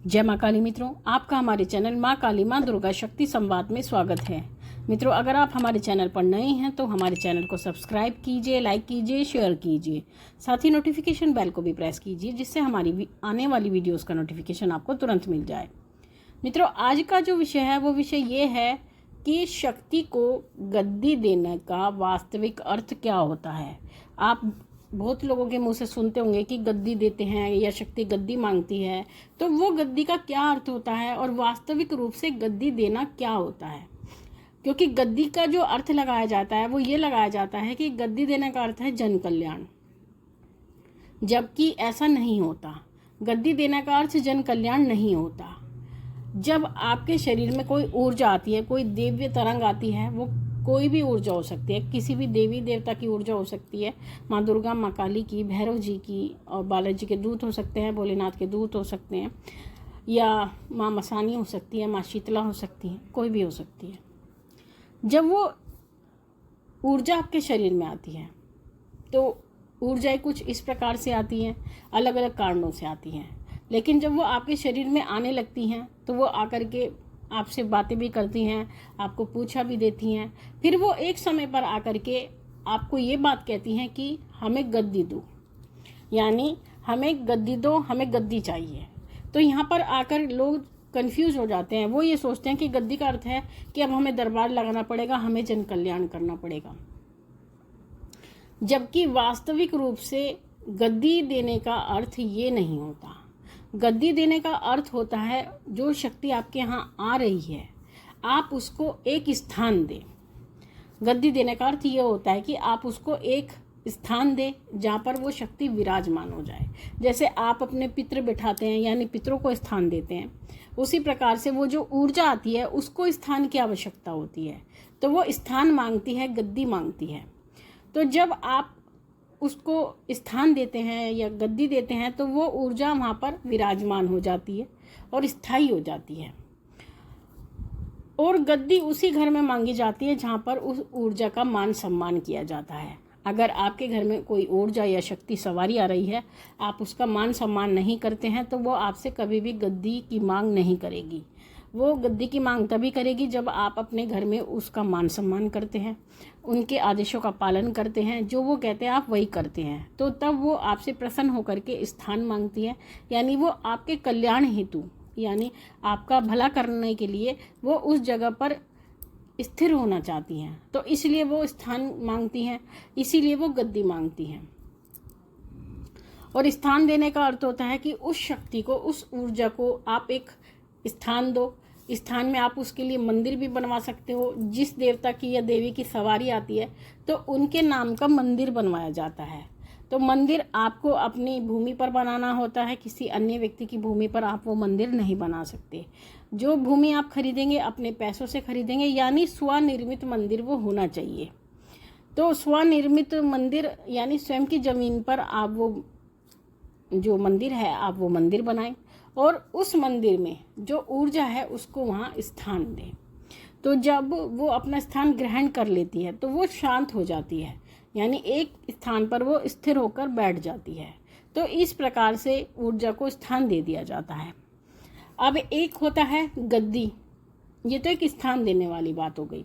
जय माँ काली मित्रों, आपका हमारे चैनल माँ काली माँ दुर्गा शक्ति संवाद में स्वागत है। मित्रों, अगर आप हमारे चैनल पर नए हैं तो हमारे चैनल को सब्सक्राइब कीजिए, लाइक कीजिए, शेयर कीजिए, साथ ही नोटिफिकेशन बेल को भी प्रेस कीजिए जिससे हमारी आने वाली वीडियोस का नोटिफिकेशन आपको तुरंत मिल जाए। मित्रों, आज का जो विषय है वो विषय ये है कि शक्ति को गद्दी देने का वास्तविक अर्थ क्या होता है। आप बहुत लोगों के मुंह से सुनते होंगे कि गद्दी देते हैं या शक्ति गद्दी मांगती है, तो वो गद्दी का क्या अर्थ होता है और वास्तविक रूप से गद्दी देना क्या होता है। क्योंकि गद्दी का जो अर्थ लगाया जाता है वो ये लगाया जाता है कि गद्दी देने का अर्थ है जन कल्याण, जबकि ऐसा नहीं होता। गद्दी देने का अर्थ जन कल्याण नहीं होता। जब आपके शरीर में कोई ऊर्जा आती है, कोई दिव्य तरंग आती है, वो कोई भी ऊर्जा हो सकती है, किसी भी देवी देवता की ऊर्जा हो सकती है, माँ दुर्गा, माँ काली की, भैरव जी की, और बालाजी के दूत हो सकते हैं, भोलेनाथ के दूत हो सकते हैं, या माँ मसानी हो सकती है, माँ शीतला हो सकती है, कोई भी हो सकती है। जब वो ऊर्जा आपके शरीर में आती है तो ऊर्जाएं कुछ इस प्रकार से आती हैं, अलग अलग कारणों से आती हैं, लेकिन जब वो आपके शरीर में आने लगती हैं तो वो आकर के आपसे बातें भी करती हैं, आपको पूछा भी देती हैं। फिर वो एक समय पर आकर के आपको ये बात कहती हैं कि हमें गद्दी दो, यानी हमें गद्दी दो, हमें गद्दी चाहिए। तो यहाँ पर आकर लोग कंफ्यूज हो जाते हैं। वो ये सोचते हैं कि गद्दी का अर्थ है कि अब हमें दरबार लगाना पड़ेगा, हमें जन कल्याण करना पड़ेगा, जबकि वास्तविक रूप से गद्दी देने का अर्थ ये नहीं होता। गद्दी देने का अर्थ होता है जो शक्ति आपके यहाँ आ रही है आप उसको एक स्थान दें। गद्दी देने का अर्थ ये होता है कि आप उसको एक स्थान दें जहाँ पर वो शक्ति विराजमान हो जाए। जैसे आप अपने पितृ बिठाते हैं, यानी पितरों को स्थान देते हैं, उसी प्रकार से वो जो ऊर्जा आती है उसको स्थान की आवश्यकता होती है, तो वो स्थान मांगती है, गद्दी मांगती है। तो जब आप उसको स्थान देते हैं या गद्दी देते हैं तो वो ऊर्जा वहाँ पर विराजमान हो जाती है और स्थायी हो जाती है। और गद्दी उसी घर में मांगी जाती है जहाँ पर उस ऊर्जा का मान सम्मान किया जाता है। अगर आपके घर में कोई ऊर्जा या शक्ति सवारी आ रही है, आप उसका मान सम्मान नहीं करते हैं, तो वो आपसे कभी भी गद्दी की मांग नहीं करेगी। वो गद्दी की मांग तभी करेगी जब आप अपने घर में उसका मान सम्मान करते हैं, उनके आदेशों का पालन करते हैं, जो वो कहते हैं आप वही करते हैं, तो तब वो आपसे प्रसन्न होकर के स्थान मांगती है। यानी वो आपके कल्याण हेतु, यानी आपका भला करने के लिए वो उस जगह पर स्थिर होना चाहती हैं, तो इसलिए वो स्थान मांगती हैं, इसीलिए वो गद्दी मांगती हैं। और स्थान देने का अर्थ होता है कि उस शक्ति को, उस ऊर्जा को आप एक स्थान दो। स्थान में आप उसके लिए मंदिर भी बनवा सकते हो। जिस देवता की या देवी की सवारी आती है तो उनके नाम का मंदिर बनवाया जाता है। तो मंदिर आपको अपनी भूमि पर बनाना होता है, किसी अन्य व्यक्ति की भूमि पर आप वो मंदिर नहीं बना सकते। जो भूमि आप खरीदेंगे अपने पैसों से खरीदेंगे, यानी स्वनिर्मित मंदिर वो होना चाहिए। तो स्वनिर्मित मंदिर यानी स्वयं की ज़मीन पर आप वो जो मंदिर है आप वो मंदिर बनाएं और उस मंदिर में जो ऊर्जा है उसको वहाँ स्थान दें। तो जब वो अपना स्थान ग्रहण कर लेती है तो वो शांत हो जाती है, यानी एक स्थान पर वो स्थिर होकर बैठ जाती है। तो इस प्रकार से ऊर्जा को स्थान दे दिया जाता है। अब एक होता है गद्दी, ये तो एक स्थान देने वाली बात हो गई।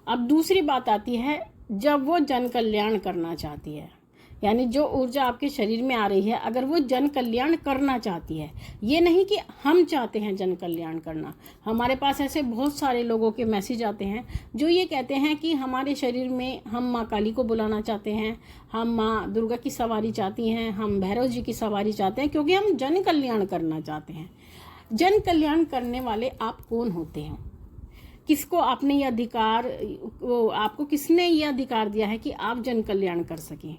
अब दूसरी बात आती है जब वो जन कल्याण करना चाहती है, यानी जो ऊर्जा आपके शरीर में आ रही है अगर वो जन कल्याण करना चाहती है। ये नहीं कि हम चाहते हैं जन कल्याण करना। हमारे पास ऐसे बहुत सारे लोगों के मैसेज आते हैं जो ये कहते हैं कि हमारे शरीर में हम माँ काली को बुलाना चाहते हैं, हम माँ दुर्गा की सवारी चाहती हैं, हम भैरव जी की सवारी चाहते हैं, क्योंकि हम जन कल्याण करना चाहते हैं। जन कल्याण करने वाले आप कौन होते हैं? किसको आपने ये अधिकार, आपको किसने ये अधिकार दिया है कि आप जन कल्याण कर सकें?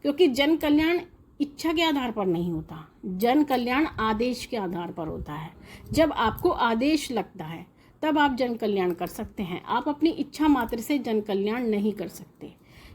क्योंकि जन कल्याण इच्छा के आधार पर नहीं होता, जन कल्याण आदेश के आधार पर होता है। जब आपको आदेश लगता है तब आप जन कल्याण कर सकते हैं। आप अपनी इच्छा मात्र से जन कल्याण नहीं कर सकते,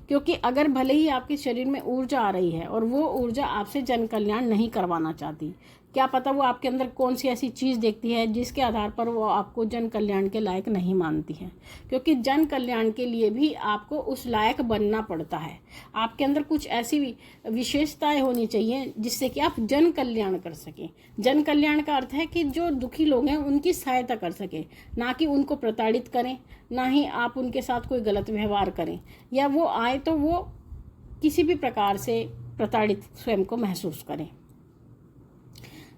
क्योंकि अगर भले ही आपके शरीर में ऊर्जा आ रही है और वो ऊर्जा आपसे जन कल्याण नहीं करवाना चाहती, क्या पता वो आपके अंदर कौन सी ऐसी चीज़ देखती है जिसके आधार पर वो आपको जन कल्याण के लायक नहीं मानती है, क्योंकि जन कल्याण के लिए भी आपको उस लायक बनना पड़ता है। आपके अंदर कुछ ऐसी विशेषताएं होनी चाहिए जिससे कि आप जन कल्याण कर सकें। जन कल्याण का अर्थ है कि जो दुखी लोग हैं उनकी सहायता कर सकें, ना कि उनको प्रताड़ित करें, ना ही आप उनके साथ कोई गलत व्यवहार करें, या वो आए तो वो किसी भी प्रकार से प्रताड़ित स्वयं को महसूस करें।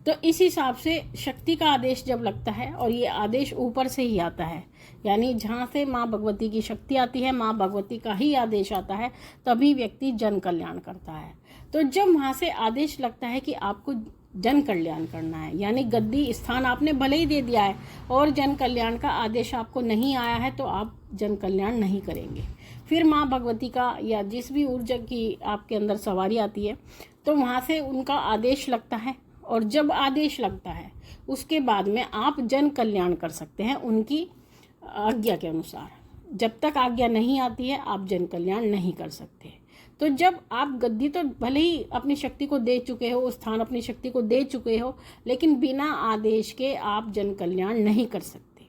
तो इस हिसाब से शक्ति का आदेश जब लगता है, और ये आदेश ऊपर से ही आता है, यानी जहाँ से माँ भगवती की शक्ति आती है, माँ भगवती का ही आदेश आता है, तभी व्यक्ति जन कल्याण करता है। तो जब वहाँ से आदेश लगता है कि आपको जन कल्याण करना है, यानी गद्दी स्थान आपने भले ही दे दिया है और जन कल्याण का आदेश आपको नहीं आया है, तो आप जन कल्याण नहीं करेंगे। फिर माँ भगवती का या जिस भी ऊर्जा की आपके अंदर सवारी आती है, तो वहाँ से उनका आदेश लगता है, और जब आदेश लगता है उसके बाद में आप जन कल्याण कर सकते हैं उनकी आज्ञा के अनुसार। जब तक आज्ञा नहीं आती है आप जन कल्याण नहीं कर सकते। तो जब आप गद्दी तो भले ही अपनी शक्ति को दे चुके हो, स्थान अपनी शक्ति को दे चुके हो, लेकिन बिना आदेश के आप जन कल्याण नहीं कर सकते।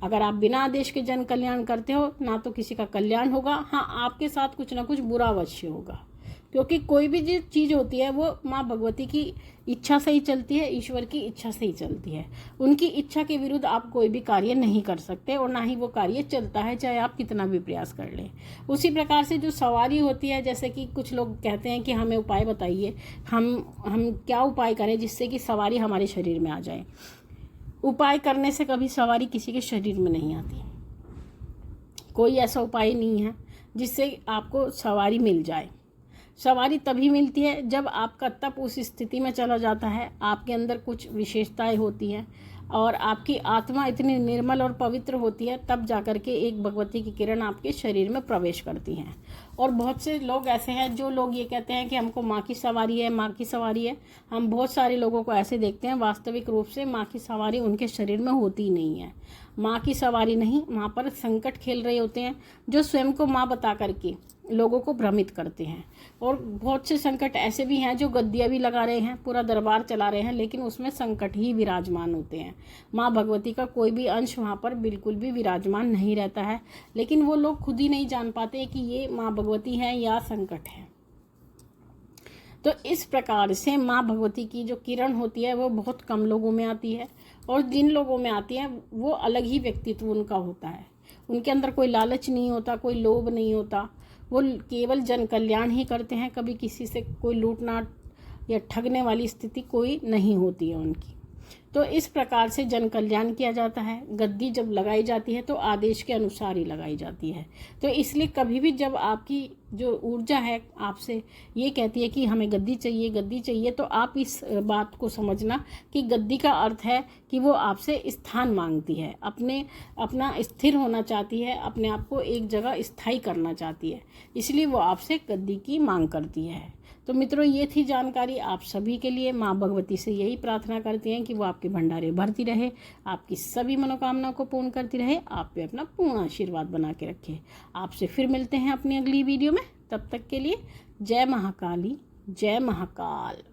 अगर आप बिना आदेश के जन कल्याण करते हो, ना तो किसी का कल्याण होगा, हाँ आपके साथ कुछ ना कुछ बुरा अवश्य होगा, क्योंकि कोई भी जो चीज़ होती है वो माँ भगवती की इच्छा से ही चलती है, ईश्वर की इच्छा से ही चलती है। उनकी इच्छा के विरुद्ध आप कोई भी कार्य नहीं कर सकते, और ना ही वो कार्य चलता है, चाहे आप कितना भी प्रयास कर लें। उसी प्रकार से जो सवारी होती है, जैसे कि कुछ लोग कहते हैं कि हमें उपाय बताइए, हम क्या उपाय करें जिससे कि सवारी हमारे शरीर में आ जाए। उपाय करने से कभी सवारी किसी के शरीर में नहीं आती। कोई ऐसा उपाय नहीं है जिससे आपको सवारी मिल जाए। सवारी तभी मिलती है जब आपका तप उस स्थिति में चला जाता है, आपके अंदर कुछ विशेषताएं होती हैं और आपकी आत्मा इतनी निर्मल और पवित्र होती है, तब जाकर के एक भगवती की किरण आपके शरीर में प्रवेश करती हैं। और बहुत से लोग ऐसे हैं जो लोग ये कहते हैं कि हमको माँ की सवारी है, माँ की सवारी है। हम बहुत सारे लोगों को ऐसे देखते हैं, वास्तविक रूप से माँ की सवारी उनके शरीर में होती नहीं है। माँ की सवारी नहीं, वहाँ पर संकट खेल रहे होते हैं जो स्वयं को माँ बता करके लोगों को भ्रमित करते हैं। और बहुत से संकट ऐसे भी हैं जो गद्दियाँ भी लगा रहे हैं, पूरा दरबार चला रहे हैं, लेकिन उसमें संकट ही विराजमान होते हैं। माँ भगवती का कोई भी अंश वहाँ पर बिल्कुल भी विराजमान नहीं रहता है, लेकिन वो लोग खुद ही नहीं जान पाते कि ये माँ भगवती है या संकट है। तो इस प्रकार से माँ भगवती की जो किरण होती है वो बहुत कम लोगों में आती है, और जिन लोगों में आती है वो अलग ही व्यक्तित्व उनका होता है। उनके अंदर कोई लालच नहीं होता, कोई लोभ नहीं होता, वो केवल जन कल्याण ही करते हैं। कभी किसी से कोई लूटनाट या ठगने वाली स्थिति कोई नहीं होती है उनकी। तो इस प्रकार से जन कल्याण किया जाता है। गद्दी जब लगाई जाती है तो आदेश के अनुसार ही लगाई जाती है। तो इसलिए कभी भी जब आपकी जो ऊर्जा है आपसे ये कहती है कि हमें गद्दी चाहिए, गद्दी चाहिए, तो आप इस बात को समझना कि गद्दी का अर्थ है कि वो आपसे स्थान मांगती है, अपना स्थिर होना चाहती है, अपने आप को एक जगह स्थायी करना चाहती है, इसलिए वो आपसे गद्दी की मांग करती है। तो मित्रों, ये थी जानकारी आप सभी के लिए। माँ भगवती से यही प्रार्थना करती हैं कि वो आपके भंडारे भरती रहे, आपकी सभी मनोकामना को पूर्ण करती रहे, आप पे अपना पूर्ण आशीर्वाद बना के रखे। आपसे फिर मिलते हैं अपनी अगली वीडियो में। तब तक के लिए जय महाकाली, जय महाकाल।